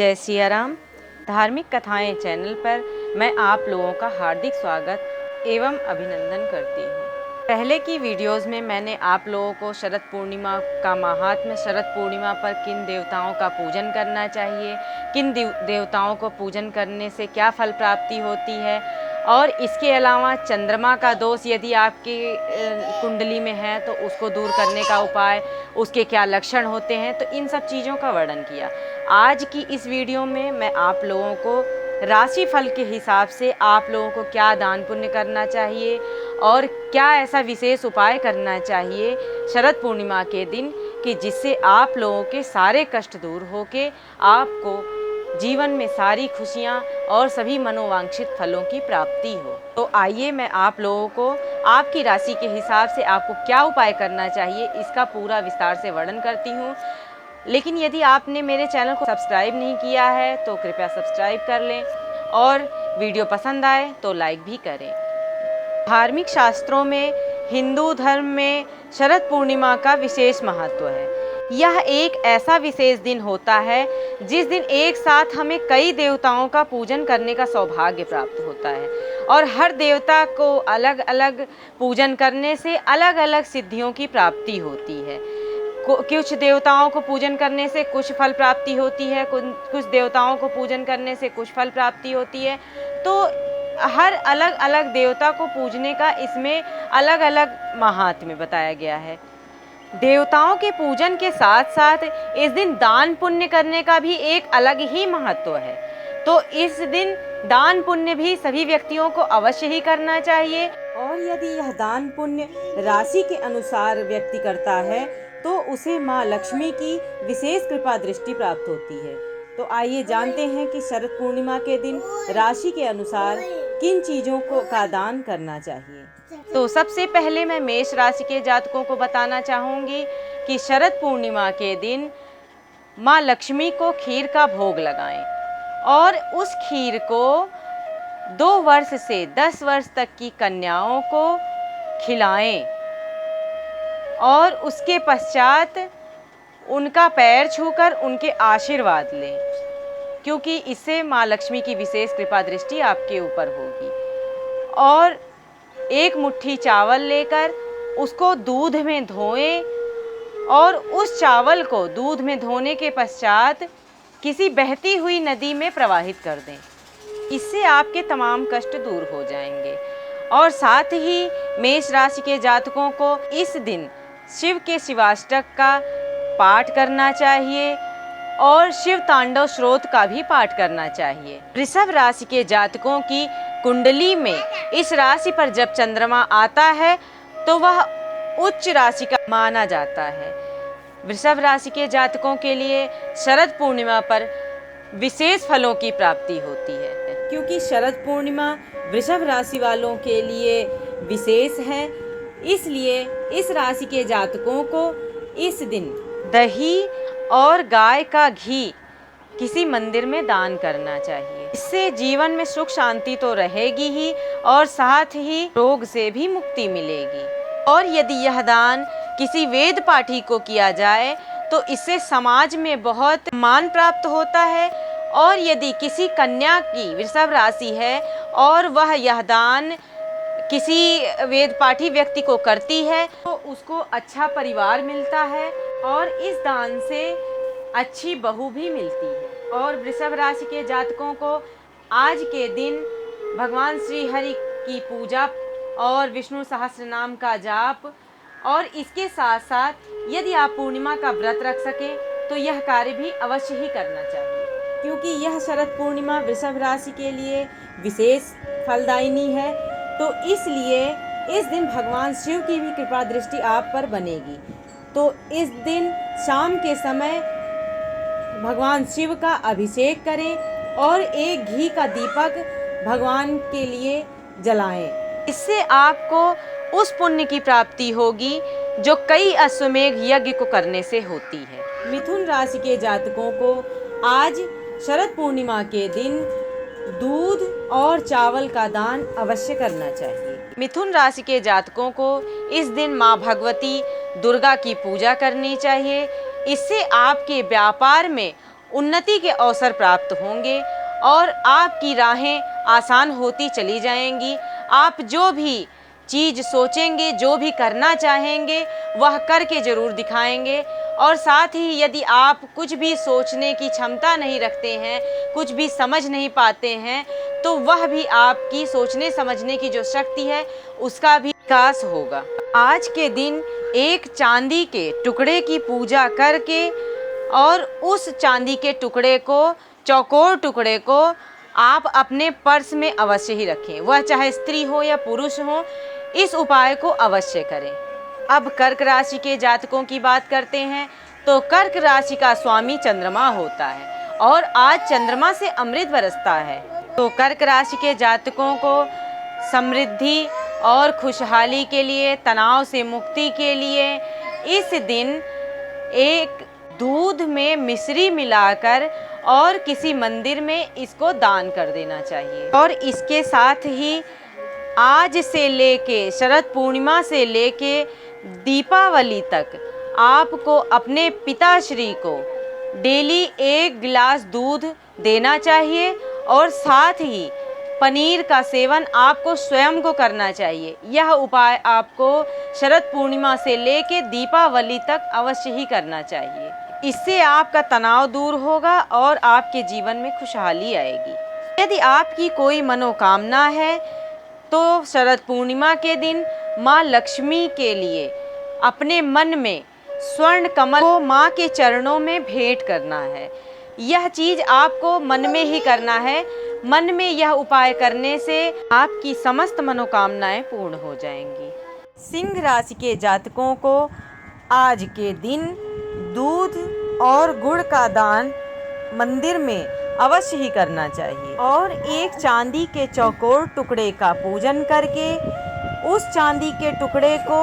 जय सिया राम। धार्मिक कथाएं चैनल पर मैं आप लोगों का हार्दिक स्वागत एवं अभिनंदन करती हूँ। पहले की वीडियोस में मैंने आप लोगों को शरद पूर्णिमा का महात्म्य, शरद पूर्णिमा पर किन देवताओं का पूजन करना चाहिए, किन देवताओं को पूजन करने से क्या फल प्राप्ति होती है, और इसके अलावा चंद्रमा का दोष यदि आपकी कुंडली में है तो उसको दूर करने का उपाय, उसके क्या लक्षण होते हैं, तो इन सब चीज़ों का वर्णन किया। आज की इस वीडियो में मैं आप लोगों को राशि फल के हिसाब से आप लोगों को क्या दान पुण्य करना चाहिए और क्या ऐसा विशेष उपाय करना चाहिए शरद पूर्णिमा के दिन कि जिससे आप लोगों के सारे कष्ट दूर होके आपको जीवन में सारी खुशियाँ और सभी मनोवांछित फलों की प्राप्ति हो। तो आइए मैं आप लोगों को आपकी राशि के हिसाब से आपको क्या उपाय करना चाहिए इसका पूरा विस्तार से वर्णन करती हूँ। लेकिन यदि आपने मेरे चैनल को सब्सक्राइब नहीं किया है तो कृपया सब्सक्राइब कर लें और वीडियो पसंद आए तो लाइक भी करें। धार्मिक शास्त्रों में, हिंदू धर्म में शरद पूर्णिमा का विशेष महत्व है। यह एक ऐसा विशेष दिन होता है जिस दिन एक साथ हमें कई देवताओं का पूजन करने का सौभाग्य प्राप्त होता है और हर देवता को अलग अलग पूजन करने से अलग अलग सिद्धियों की प्राप्ति होती है। कुछ देवताओं को पूजन करने से कुछ फल प्राप्ति होती है, कुछ देवताओं को पूजन करने से कुछ फल प्राप्ति होती है। तो हर अलग अलग देवता को पूजने का इसमें अलग अलग महात्म्य बताया गया है। देवताओं के पूजन के साथ साथ इस दिन दान पुण्य करने का भी एक अलग ही महत्व है। तो इस दिन दान पुण्य भी सभी व्यक्तियों को अवश्य ही करना चाहिए और यदि यह दान पुण्य राशि के अनुसार व्यक्ति करता है तो उसे माँ लक्ष्मी की विशेष कृपा दृष्टि प्राप्त होती है। तो आइए जानते हैं कि शरद पूर्णिमा के दिन राशि के अनुसार किन चीज़ों का दान करना चाहिए। तो सबसे पहले मैं मेष राशि के जातकों को बताना चाहूँगी कि शरद पूर्णिमा के दिन माँ लक्ष्मी को खीर का भोग लगाएं और उस खीर को 2 वर्ष से 10 वर्ष तक की कन्याओं को खिलाएं और उसके पश्चात उनका पैर छूकर उनके आशीर्वाद लें, क्योंकि इससे माँ लक्ष्मी की विशेष कृपा दृष्टि आपके ऊपर होगी। और 1 मुट्ठी चावल लेकर उसको दूध में धोएं और उस चावल को दूध में धोने के पश्चात किसी बहती हुई नदी में प्रवाहित कर दें। इससे आपके तमाम कष्ट दूर हो जाएंगे। और साथ ही मेष राशि के जातकों को इस दिन शिव के शिवाष्टक का पाठ करना चाहिए और शिव तांडव स्रोत का भी पाठ करना चाहिए। वृषभ राशि के जातकों की कुंडली में इस राशि पर जब चंद्रमा आता है तो वह उच्च राशि का माना जाता है। वृषभ राशि के जातकों के लिए शरद पूर्णिमा पर विशेष फलों की प्राप्ति होती है, क्योंकि शरद पूर्णिमा वृषभ राशि वालों के लिए विशेष है। इसलिए इस राशि के जातकों को इस दिन दही और गाय का घी किसी मंदिर में दान करना चाहिए। इससे जीवन में सुख शांति तो रहेगी ही और साथ ही रोग से भी मुक्ति मिलेगी। और यदि यह दान किसी वेद पाठी को किया जाए तो इससे समाज में बहुत मान प्राप्त होता है। और यदि किसी कन्या की वृषभ राशि है और वह यह दान किसी वेद पाठी व्यक्ति को करती है तो उसको अच्छा परिवार मिलता है और इस दान से अच्छी बहू भी मिलती है। और वृषभ राशि के जातकों को आज के दिन भगवान श्री हरि की पूजा और विष्णु सहस्त्र नाम का जाप और इसके साथ साथ यदि आप पूर्णिमा का व्रत रख सकें तो यह कार्य भी अवश्य ही करना चाहिए, क्योंकि यह शरद पूर्णिमा वृषभ राशि के लिए विशेष फलदायिनी है। तो इसलिए इस दिन भगवान शिव की भी कृपा दृष्टि आप पर बनेगी। तो इस दिन शाम के समय भगवान शिव का अभिषेक करें और एक घी का दीपक भगवान के लिए जलाएं। इससे आपको उस पुण्य की प्राप्ति होगी जो कई अश्वमेघ यज्ञ को करने से होती है। मिथुन राशि के जातकों को आज शरद पूर्णिमा के दिन दूध और चावल का दान अवश्य करना चाहिए। मिथुन राशि के जातकों को इस दिन माँ भगवती दुर्गा की पूजा करनी चाहिए। इससे आपके व्यापार में उन्नति के अवसर प्राप्त होंगे और आपकी राहें आसान होती चली जाएंगी। आप जो भी चीज़ सोचेंगे, जो भी करना चाहेंगे, वह करके ज़रूर दिखाएंगे। और साथ ही यदि आप कुछ भी सोचने की क्षमता नहीं रखते हैं, कुछ भी समझ नहीं पाते हैं, तो वह भी आपकी सोचने समझने की जो शक्ति है उसका भी विकास होगा। आज के दिन एक चांदी के टुकड़े की पूजा करके और उस चांदी के टुकड़े को, चौकोर टुकड़े को आप अपने पर्स में अवश्य ही रखें, वह चाहे स्त्री हो या पुरुष हो। इस उपाय को अवश्य करें। अब कर्क राशि के जातकों की बात करते हैं तो कर्क राशि का स्वामी चंद्रमा होता है और आज चंद्रमा से अमृत बरसता है। तो कर्क राशि के जातकों को समृद्धि और खुशहाली के लिए, तनाव से मुक्ति के लिए इस दिन एक दूध में मिश्री मिलाकर और किसी मंदिर में इसको दान कर देना चाहिए। और इसके साथ ही आज से लेके शरद पूर्णिमा से लेके दीपावली तक आपको अपने पिताश्री को डेली 1 गिलास दूध देना चाहिए और साथ ही पनीर का सेवन आपको स्वयं को करना चाहिए। यह उपाय आपको शरद पूर्णिमा से लेके दीपावली तक अवश्य ही करना चाहिए। इससे आपका तनाव दूर होगा और आपके जीवन में खुशहाली आएगी। यदि आपकी कोई मनोकामना है तो शरद पूर्णिमा के दिन माँ लक्ष्मी के लिए अपने मन में स्वर्ण कमल को माँ के चरणों में भेंट करना है। यह चीज़ आपको मन में ही करना है। मन में यह उपाय करने से आपकी समस्त मनोकामनाएं पूर्ण हो जाएंगी। सिंह राशि के जातकों को आज के दिन दूध और गुड़ का दान मंदिर में अवश्य ही करना चाहिए और एक चांदी के चौकोर टुकड़े का पूजन करके उस चांदी के टुकड़े को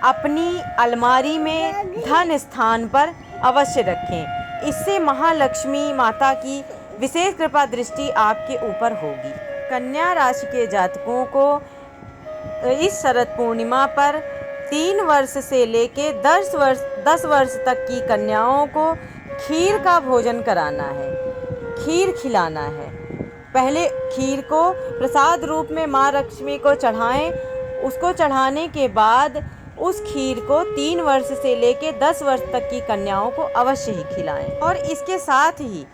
अपनी अलमारी में धन स्थान पर अवश्य रखें। इससे महालक्ष्मी माता की विशेष कृपा दृष्टि आपके ऊपर होगी। कन्या राशि के जातकों को इस शरद पूर्णिमा पर 3 वर्ष से लेके 10 वर्ष तक की कन्याओं को खीर का भोजन कराना है, खीर खिलाना है। पहले खीर को प्रसाद रूप में माँ लक्ष्मी को चढ़ाएं। उसको चढ़ाने के बाद उस खीर को 3 वर्ष से लेके 10 वर्ष तक की कन्याओं को अवश्य ही खिलाएं और इसके साथ ही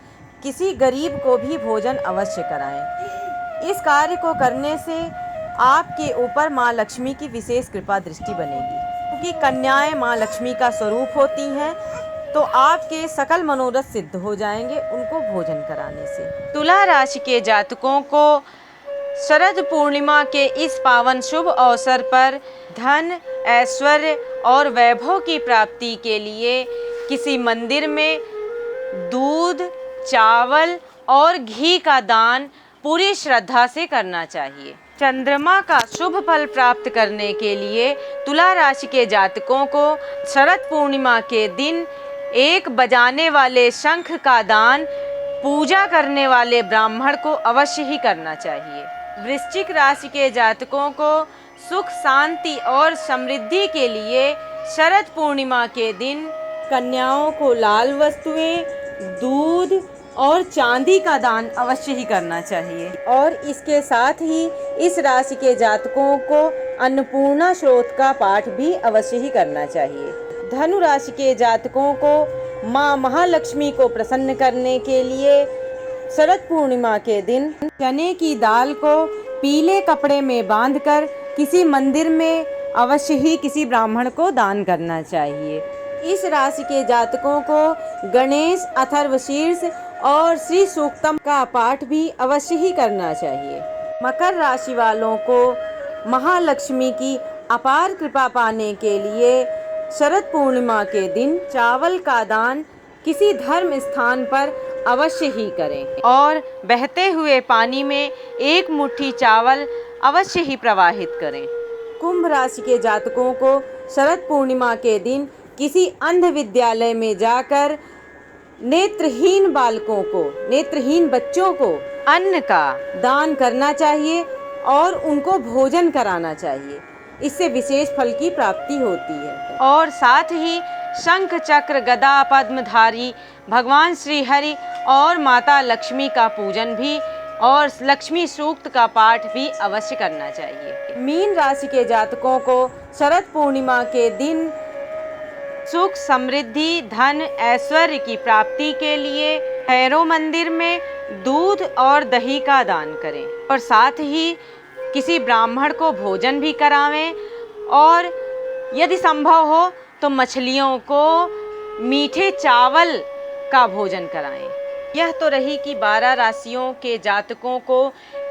किसी गरीब को भी भोजन अवश्य कराएं। इस कार्य को करने से आपके ऊपर माँ लक्ष्मी की विशेष कृपा दृष्टि बनेगी, क्योंकि कन्याएं माँ लक्ष्मी का स्वरूप होती हैं। तो आपके सकल मनोरथ सिद्ध हो जाएंगे उनको भोजन कराने से। तुला राशि के जातकों को शरद पूर्णिमा के इस पावन शुभ अवसर पर धन, ऐश्वर्य और वैभव की प्राप्ति के लिए किसी मंदिर में दूध, चावल और घी का दान पूरी श्रद्धा से करना चाहिए। चंद्रमा का शुभ फल प्राप्त करने के लिए तुला राशि के जातकों को शरद पूर्णिमा के दिन एक बजाने वाले शंख का दान पूजा करने वाले ब्राह्मण को अवश्य ही करना चाहिए। वृश्चिक राशि के जातकों को सुख, शांति और समृद्धि के लिए शरद पूर्णिमा के दिन कन्याओं को लाल वस्तुएं, दूध और चांदी का दान अवश्य ही करना चाहिए। और इसके साथ ही इस राशि के जातकों को अन्नपूर्णा श्लोक का पाठ भी अवश्य ही करना चाहिए। धनु राशि के जातकों को माँ महालक्ष्मी को प्रसन्न करने के लिए शरद पूर्णिमा के दिन चने की दाल को पीले कपड़े में बांधकर किसी मंदिर में अवश्य ही किसी ब्राह्मण को दान करना चाहिए। इस राशि के जातकों को गणेश, अथर्वशीर्ष और श्री सूक्तम का पाठ भी अवश्य ही करना चाहिए। मकर राशि वालों को महालक्ष्मी की अपार कृपा पाने के लिए शरद पूर्णिमा के दिन चावल का दान किसी धर्म स्थान पर अवश्य ही करें और बहते हुए पानी में 1 मुट्ठी चावल अवश्य ही प्रवाहित करें। कुंभ राशि के जातकों को शरद पूर्णिमा के दिन किसी अंध विद्यालय में जाकर नेत्रहीन बालकों को, नेत्रहीन बच्चों को अन्न का दान करना चाहिए और उनको भोजन कराना चाहिए। इससे विशेष फल की प्राप्ति होती है। और साथ ही शंख, चक्र, गदा, पद्मधारी भगवान श्री हरि और माता लक्ष्मी का पूजन भी और लक्ष्मी सूक्त का पाठ भी अवश्य करना चाहिए। मीन राशि के जातकों को शरद पूर्णिमा के दिन सुख, समृद्धि, धन, ऐश्वर्य की प्राप्ति के लिए भैरव मंदिर में दूध और दही का दान करें और साथ ही किसी ब्राह्मण को भोजन भी करावें और यदि संभव हो तो मछलियों को मीठे चावल का भोजन कराएं। यह तो रही कि 12 राशियों के जातकों को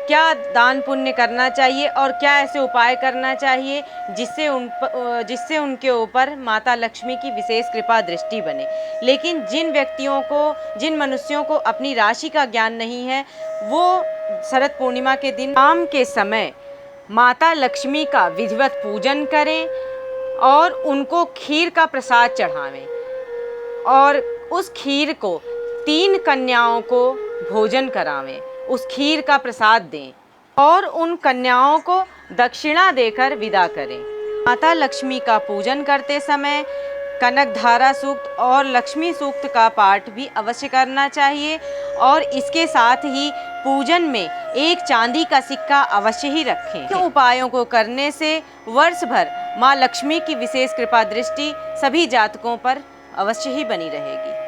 क्या दान पुण्य करना चाहिए और क्या ऐसे उपाय करना चाहिए जिससे उनके ऊपर माता लक्ष्मी की विशेष कृपा दृष्टि बने। लेकिन जिन मनुष्यों को अपनी राशि का ज्ञान नहीं है, वो शरद पूर्णिमा के दिन शाम के समय माता लक्ष्मी का विधिवत पूजन करें और उनको खीर का प्रसाद चढ़ावें और उस खीर को 3 कन्याओं को भोजन करावें, उस खीर का प्रसाद दें और उन कन्याओं को दक्षिणा देकर विदा करें। माता लक्ष्मी का पूजन करते समय कनकधारा सूक्त और लक्ष्मी सूक्त का पाठ भी अवश्य करना चाहिए और इसके साथ ही पूजन में एक चांदी का सिक्का अवश्य ही रखें। इन उपायों को करने से वर्ष भर माँ लक्ष्मी की विशेष कृपा दृष्टि सभी जातकों पर अवश्य ही बनी रहेगी।